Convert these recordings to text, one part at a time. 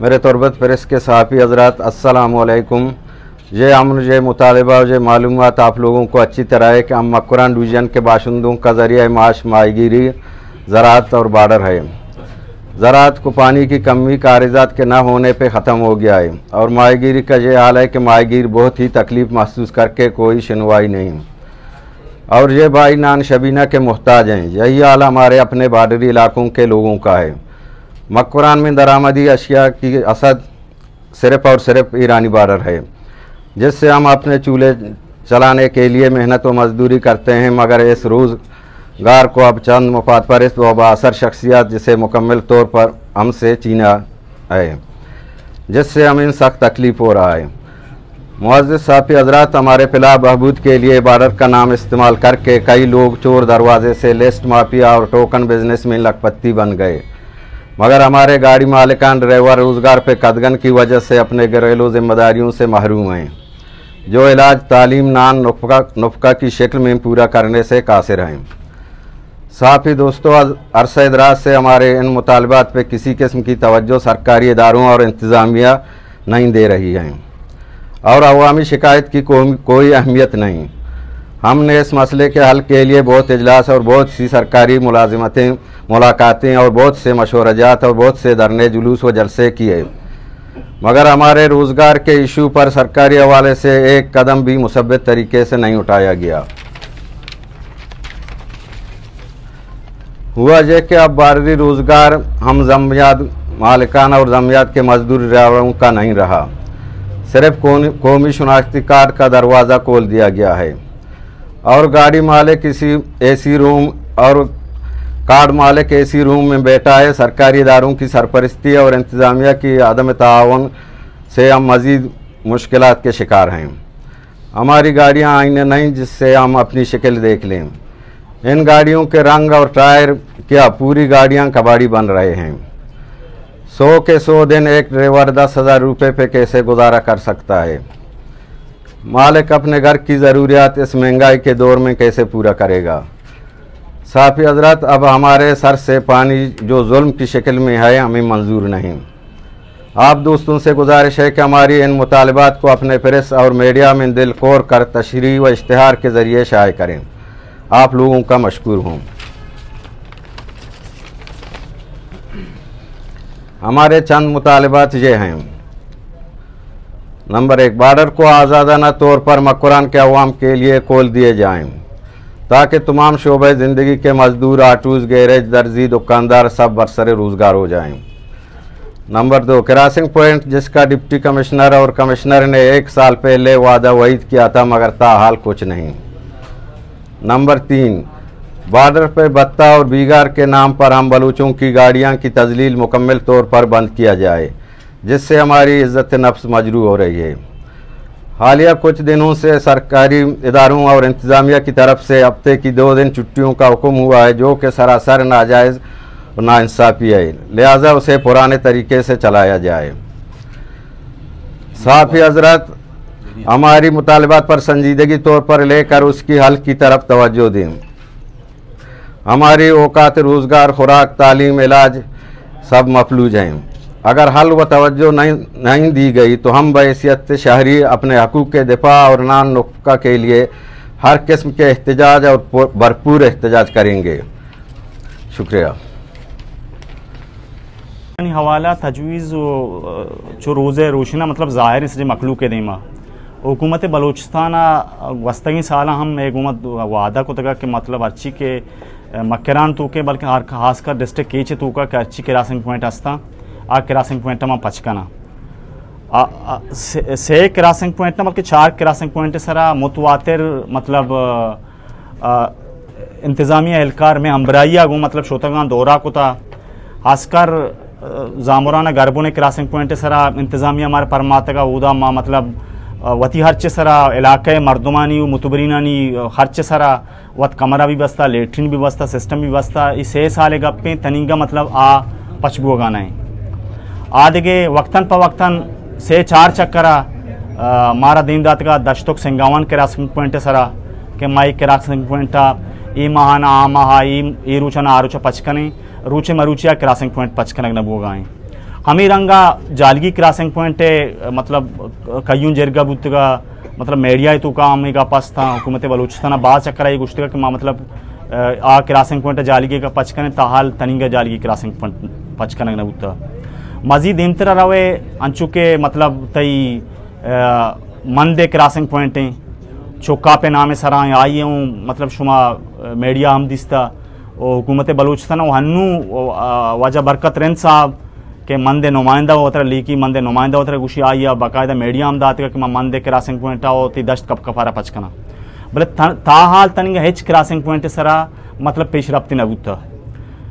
मेरे तुरबत प्रेस के सहाफ़ी हज़रात अस्सलामु अलैकुम। ये अमन ये मुतालबा ये मालूमात आप लोगों को अच्छी तरह है कि हम मक्रान डिवीज़न के बाशिंदों का ज़रिया माश माहीगीरी, ज़राअत और बार्डर है। ज़राअत को पानी की कमी कागज़ात के न होने पे ख़त्म हो गया है और माहीगीरी का ये हाल है कि माहीगीर बहुत ही तकलीफ़ महसूस करके कोई सुनवाई नहीं और ये भाई नान शबीना के मोहताज हैं। यही हाल हमारे अपने बार्डरी इलाकों के लोगों का है। मक्रान में दरामदी अशिया की असद सिर्फ़ और सिर्फ ईरानी बार्डर है, जिससे हम अपने चूल्हे चलाने के लिए मेहनत व मजदूरी करते हैं, मगर इस रोज़गार को अब चंद मुफाद परस्त व बाअसर शख्सियत जिसे मुकम्मल तौर पर हमसे छीना है, जिससे हमें सख्त तकलीफ़ हो रहा है। मुअज़्ज़िज़ साफ़ी हज़रात, हमारे फलाह बहबूद के लिए बार्डर का नाम इस्तेमाल करके कई लोग चोर दरवाजे से लिस्ट माफिया और टोकन बिजनेस में लखपति बन गए, मगर हमारे गाड़ी मालिकान ड्राइवर रोज़गार पे कदगन की वजह से अपने घरेलू जिम्मेदारियों से महरूम हैं, जो इलाज तालीम नान नुफ़का की शक्ल में पूरा करने से कासिर हैं। साफ़ी दोस्तों, अरसा दराज से हमारे इन मुतालबात पे किसी किस्म की तवज्जो सरकारी इदारों और इंतज़ामिया नहीं दे रही हैं और अवामी शिकायत की कोई अहमियत नहीं। हमने इस मसले के हल के लिए बहुत इजलास और बहुत सी सरकारी मुलाकातें और बहुत से मशवरजात और बहुत से धरने जुलूस व जलसे किए, मगर हमारे रोज़गार के इशू पर सरकारी हवाले से एक कदम भी मुसब्बत तरीके से नहीं उठाया गया। हुआ यह कि अब बार्डरी रोज़गार हम जमियात मालिकान और जमियात के मजदूर ड्राइवरों का नहीं रहा, सिर्फ कौमी शनाख्ती कार्ड का दरवाज़ा खोल दिया गया है और गाड़ी मालिक किसी एसी रूम और कार्ड मालिक एसी रूम में बैठा है। सरकारी इदारों की सरपरस्ती और इंतज़ामिया की अदम ताआवुन से हम मज़ीद मुश्किलात के शिकार हैं। हमारी गाड़ियां आईने नहीं जिससे हम अपनी शक्ल देख लें। इन गाड़ियों के रंग और टायर क्या पूरी गाड़ियां कबाड़ी बन रहे हैं। 100 के 100 दिन एक ड्राइवर 10,000 रुपये पे कैसे गुजारा कर सकता है। मालिक अपने घर की ज़रूरियात इस महंगाई के दौर में कैसे पूरा करेगा। साफ़ी हज़रात, अब हमारे सर से पानी जो जुल्म की शक्ल में है हमें मंजूर नहीं। आप दोस्तों से गुजारिश है कि हमारी इन मुतालबात को अपने प्रेस और मीडिया में दिल खोर कर तशरीह व इश्तिहार के ज़रिए शाये करें। आप लोगों का मशकूर हूँ। हमारे चंद मुतालबात ये हैं। नंबर 1, बार्डर को आज़ादाना तौर पर मक्रान के अवाम के लिए खोल दिए जाएं, ताकि तमाम शोबे ज़िंदगी के मजदूर, आटूज़, गैरेज, दर्जी, दुकानदार सब बरसरे रोज़गार हो जाएं। नंबर 2, क्रॉसिंग पॉइंट जिसका डिप्टी कमिश्नर और कमिश्नर ने 1 साल पहले वादा वईद किया था, मगर ताहाल कुछ नहीं। नंबर 3, बार्डर पर बत्ता और बीगार के नाम पर हम बलूचों की गाड़ियां की तजलील मुकम्मल तौर पर बंद किया जाए, जिससे हमारी इज़्ज़त नफ्स मजरू हो रही है। हालिया कुछ दिनों से सरकारी इदारों और इंतज़ामिया की तरफ से हफ्ते की 2 दिन छुट्टियों का हुक्म हुआ है, जो कि सरासर नाजायज़ और नाइंसाफ़ी है, लिहाजा उसे पुराने तरीके से चलाया जाए। साफ़ी हज़रात, हमारी मुतालबात पर संजीदगी तौर पर लेकर उसकी हल की तरफ तवज्जो दें। हमारी औकात रोज़गार, खुराक, तालीम, इलाज सब मफलूज हैं। अगर हल व तवज्जो नहीं दी गई तो हम बहैसियत शहरी अपने हकूक़ के दिफा और नान नुफ़्का के लिए हर किस्म के एहतजाज और भरपूर एहतजाज करेंगे। शुक्रिया। हवाला तजवीज़ जो रोज़ रोशना मतलब ज़ाहिर से मखलूक देमा हुकूमत बलूचिस्तान वस्तगी साल हम हुकूमत वादा को तक कि मतलब अच्छी के मक्रान तो के बल्कि खासकर डिस्ट्रिक्ट कीचे तो का अच्छी क्रॉसिंग पॉइंट हस्ता आ क्रॉसिंग पॉइंट में पचकना से क्रॉसिंग पॉइंट बल्कि 4 क्रॉसिंग पॉइंट सरा मुतवातिर मतलब इंतज़ामिया एहलकार में हमराइया गो मतलब शोतगान दौरा को था खासकर जामुराना गरबों क्रॉसिंग पॉइंट सरा इंतज़ामिया हमारे परमातगा उदा माँ मतलब वती हर्च सरा इलाके मर्दमानी मुतबरीनानी हर्च सरा वत कमरा भी बस्ता, लेटरिन भी बस्ता, सिस्टम भी बस्ता। इस 6 साल गप्पे तनिंगा मतलब आ पचबो गाना है आदगे वक्तन प वक्तन से 4 चक्करा मारा दिन दात का दशतुक सिंगावन क्रॉसिंग पॉइंट सरा के माई क्रॉसिंग पॉइंट ई महाना आ महा ई रूचना आरुचा पचकने रूचे मरूचिया क्रॉसिंग पॉइंट पचकनक नबो गाएँ हमी रंगा जालगी क्रॉसिंग पॉइंट है मतलब कयूं जरगा बुतगा मतलब मीडिया तो का हमें का पास था हुकूमत बलूचिस्तान बात चक्कर आई गुश्तगा कि माँ मतलब आ क्रॉसिंग पॉइंट जालगी का पचकने ताहाल तनिंगा जालगी क्रॉसिंग पॉइंट पचकने न बुता मजीद इंतरा रवे अंचु के मतलब तई मंदे क्रॉसिंग पॉइंट हैं चौका पे नामे सराय आई हूँ मतलब शुमा मीडिया हम दिस्ता और हुकूमत बलूचिस्तान हन्नू वजह बरकत रेन साहब के मंदे नुमाइंदा होता लीकी मंदे नुमाइंदा होता गुशी आई बाकायदा मीडिया हम दात कि मंदे क्रॉसिंग पॉइंट होती दश्त कप कफारा पचकना बोले ताहाल तनिंगा हेच क्रॉसिंग पॉइंट सरा मतलब पेश रफ्ती न बुता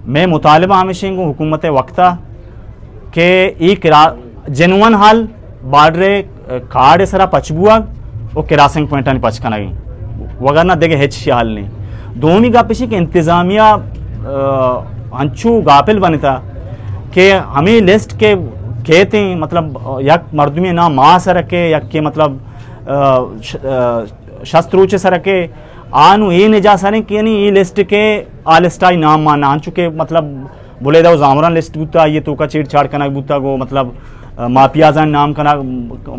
मैं मुतालिबा हमेशा हुकूमत वक्ता के एक जेनुअन हाल बाडरे कार्ड सरा पचबुआ वो क्रॉसिंग पॉइंट అని పచకనగి वगरना देगे हेच हाल नहीं दोमी गा पेशी के इंतजामिया अंचू गापिल बनता के हमें लिस्ट के कहते हैं मतलब यक मर्दमी ना माँ सर के यक के मतलब शस्त्रोचे सर के आनु ये नहीं जा सरे कि नहीं ये लिस्ट के आ लिस्ट आई नाम माना अंचू के मतलब बोले दो जामरान लिस्ट बुता ये तो का चीड़ छाड़ कनक बुता को मतलब मापियाजान नाम कना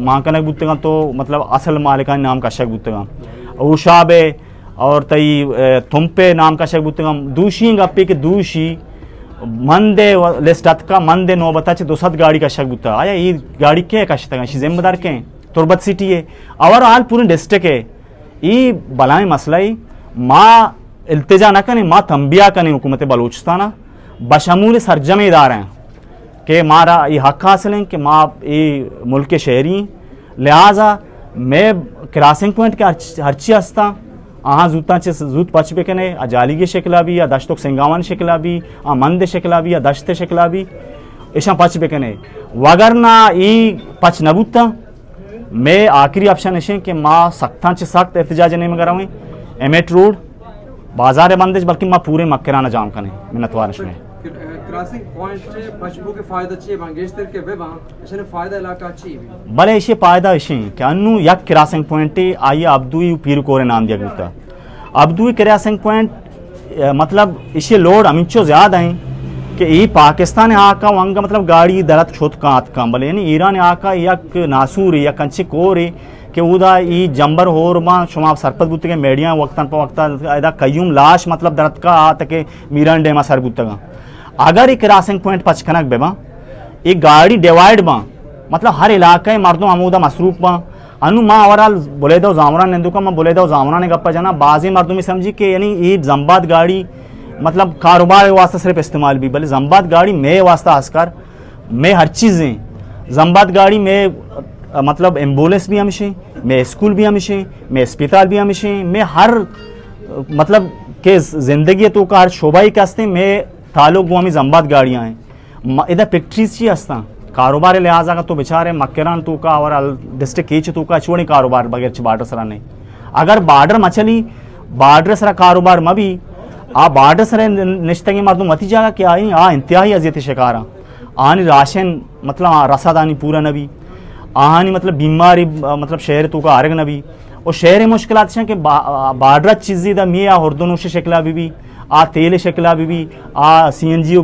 माँ कनक बुतगा तो मतलब असल मालिका नाम का शक बुतगा उशाबे और तई तुम्पे नाम का शक बुतगा दूशी गप्पे के दूशी मंदे लिस्टत का मंदे नौबता चे 200 गाड़ी का शक बुता आया ये गाड़ी के कशतगा शी जिम्मेदार के तुरबत सिटी है और हाल पूरे डिस्ट्रिक्ट है ये बलाए मसला ही माँ इल्तिजा न कने माँ तंबिया कने हुकूमत बलूचिस्तान बशमूल सरजमेदार हैं कि मारा ये हक हासिल हैं कि माँ ये मुल्क के शहरी लिहाजा मैं क्रॉसिंग पॉइंट के हरची हस्ता आहाँ जूता चे जूत पच बेकने आ जाली के शिकला भी या दश्तों सिंगावन शिकला भी आ मंद शिकला भी या दश्ते शिकला भी ऐसा पच बेकने वगरना ये पच नबूता मैं आखिरी ऑप्शन ऐसे कि माँ सख्ता चे सख्त एहतजाज नहीं मगर हुए एमेट रोड बाजार बंदेज बल्कि माँ पूरे मक्कराना जाम कने मिन्नतवार में क्रॉसिंग पॉइंट पशबू के फायदा चाहिए बांगेश्तर के बेबा इसने फायदा इलाका चाहिए भले इसे फायदा इसे कि अन्नु यक क्रॉसिंग पॉइंट आई अब्दुई पीर कोरे नाम दिया गुता अब्दुई क्रॉसिंग पॉइंट मतलब इसे लोड अमिचो ज्यादा है कि ये पाकिस्तान आका वंगा मतलब गाड़ी दरत छोट का आत का भले यानी ईरान आका यक नासूर या कंचे कोरे कि उदा ई जंबर होर मां शुमा सरपत बुत के मेडिया वक्तन पर वक्ता एदा कयूम लाश मतलब दरत का आत के मीरान डेमा सर बुतगा अगर एक क्रॉसिंग पॉइंट पचकनक बेबा एक गाड़ी डिवाइड बा मतलब हर इलाके मर्दों अमूदा मसरूफ बा अनु माँ ओवरऑल बोले दो जामरा नेंदू का मैं बोले दो जामरा ने गप्पा जाना बाजी मर्दों में समझी कि यानी ये जम्बाद गाड़ी मतलब कारोबार वास्ते सिर्फ इस्तेमाल भी भले जम्बाद गाड़ी में वास्ता हंसकर मैं हर चीज़ें जम्बाद गाड़ी में मतलब एम्बुलेंस भी हमेशा मैं स्कूल भी हमेशा मैं अस्पताल भी हमेशा मैं हर मतलब के जिंदगी तो का हर शोभाई के हस्ते मैं ताल्लुक वो हमें जम्बाद गाड़ियाँ हैं इधर फैक्ट्रीज ही हस्ता कारोबार लिहाजा का तो बेचारे मक्केरान तो का और डिस्ट्रिक्ट कीच तो का छोड़ी कारोबार बगैर बार्डर सरा नहीं अगर बार्डर मचली बार्डर सरा कारोबार में भी आ बार्डर सर निश्तंगी मर्दू मती जागा कि आई आ इंतहाई अजियत शिकारा आनी राशन मतलब रसादानी पूरा नबी आहानी मतलब बीमारी मतलब शहर तो का आरग नबी और शहर मुश्किलात कि बार्डर चीज़ी दा मिया हुर्दनोश शक्ला भी आ तेल शक्ला भी आ CNG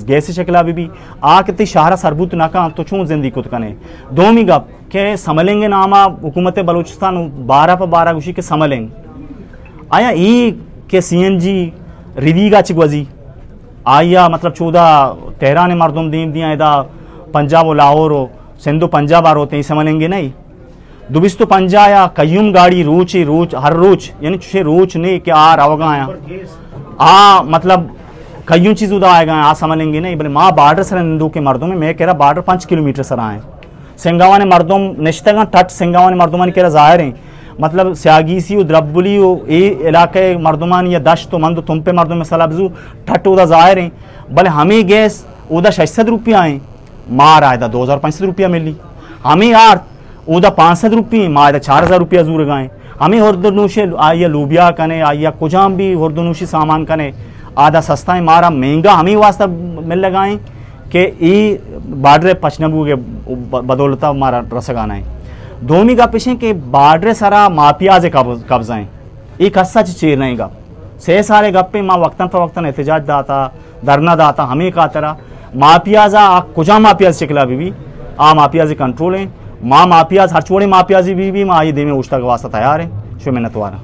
गैस शक्ला भी आ कितनी शहरा सरबूत नाका तो छू जिंदगी कुत कने दोमी गप के समलेंगे नामा हुकूमत बलूचिस्तान 12 पर 12 गुशी के समलेंगे आया ई के CNG रिवीगा चिगवजी आया मतलब 14 तेहरान मर्दुम दीम दिया इदा पंजाब और लाहौर हो सिंधु पंजाब आर होते हैं समलेंगे नहीं दुबिस तो पंजा या कयूम गाड़ी रोच हर रोच यानी छे रोच नहीं कि आ रवगा आया आ मतलब कयूं चीज़ उदा आएगा आ समलेंगे नहीं बोले माँ बार्डर सर हिंदू के मर्दों में मैं कह रहा बार्डर 5 किलोमीटर सर आए सिंगावा ने मर्दों निश्तगा टट सिंगावा ने मर्दुमान कह रहा जाहिर है मतलब स्यागीसी द्रबुली ए इलाके मर्दुमान या दश तो मंद तुम पे मर्दों में सलाबजू ठट उदा जाहिर है भले हमें गैस उदा 600 रुपया आए मार आए 2500 रुपया मिली हमें यार उदा 500 रुपये माँ 4000 रुपया जूर गाएँ हमें हुर्दनूशी आइया लूबिया कने आइया कुजाम भी हुर्दनूशी सामान कने आधा सस्ता है मारा महंगा हमें वास्ता मिल लगाएं कि ई बार्डर पचनबू के बदौलता हमारा रसगाना है दोमी का पिछे के बार्डर सारा माफिया से कब्जाएं एक हस्सा चेर रहेगा से सारे गप्पे माँ वक्तन पर वक्तन एहतजाज दाता धरना दाता हमें का तरह माफियाजा कुजा माफियाज शिकला भी आ माफियाजी कंट्रोल हैं माँ माफियाज हर छोड़े माफियाजी भी माँ ये दे में उश्ता का वास्ता तैयार है शो मिन्नतवारा।